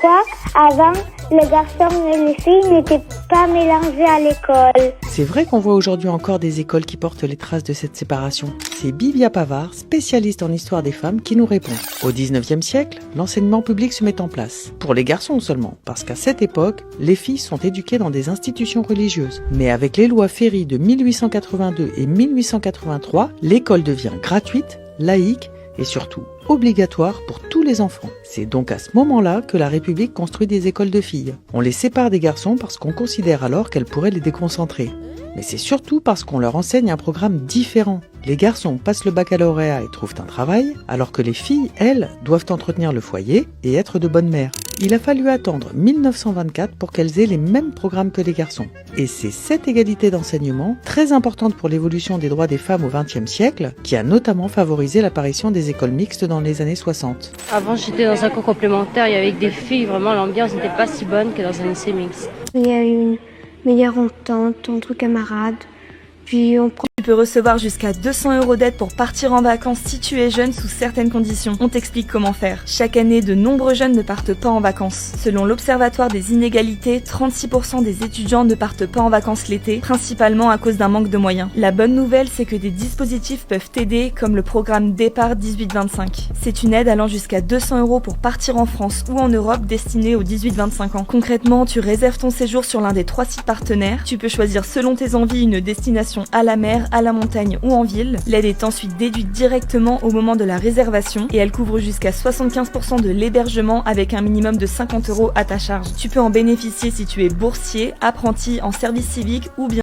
pourquoi avant les garçons et les filles n'étaient pas mélangés à l'école. C'est vrai qu'on voit aujourd'hui encore des écoles qui portent les traces de cette séparation. C'est Bibia Pavard, spécialiste en histoire des femmes, qui nous répond. Au 19e siècle, l'enseignement public se met en place. Pour les garçons seulement, parce qu'à cette époque, les filles sont éduquées dans des institutions religieuses. Mais avec les lois Ferry de 1882 et 1883, l'école devient gratuite, laïque et surtout obligatoire pour tous les enfants. C'est donc à ce moment-là que la République construit des écoles de filles. On les sépare des garçons parce qu'on considère alors qu'elles pourraient les déconcentrer. Mais c'est surtout parce qu'on leur enseigne un programme différent. Les garçons passent le baccalauréat et trouvent un travail, alors que les filles, elles, doivent entretenir le foyer et être de bonnes mères. Il a fallu attendre 1924 pour qu'elles aient les mêmes programmes que les garçons. Et c'est cette égalité d'enseignement, très importante pour l'évolution des droits des femmes au XXe siècle, qui a notamment favorisé l'apparition des écoles mixtes dans les années 60. Avant, j'étais dans un cours complémentaire, il y avait que des filles, vraiment l'ambiance n'était pas si bonne que dans un lycée mixte. Il y a une meilleure entente entre camarades, puis on prend... Tu peux recevoir jusqu'à 200 € d'aide pour partir en vacances si tu es jeune sous certaines conditions. On t'explique comment faire. Chaque année, de nombreux jeunes ne partent pas en vacances. Selon l'Observatoire des inégalités, 36% des étudiants ne partent pas en vacances l'été, principalement à cause d'un manque de moyens. La bonne nouvelle, c'est que des dispositifs peuvent t'aider, comme le programme Départ 18-25. C'est une aide allant jusqu'à 200 € pour partir en France ou en Europe destinée aux 18-25 ans. Concrètement, tu réserves ton séjour sur l'un des 3 sites partenaires. Tu peux choisir selon tes envies une destination à la mer, à la montagne ou en ville. L'aide est ensuite déduite directement au moment de la réservation et elle couvre jusqu'à 75% de l'hébergement avec un minimum de 50 € à ta charge. Tu peux en bénéficier si tu es boursier, apprenti en service civique ou bien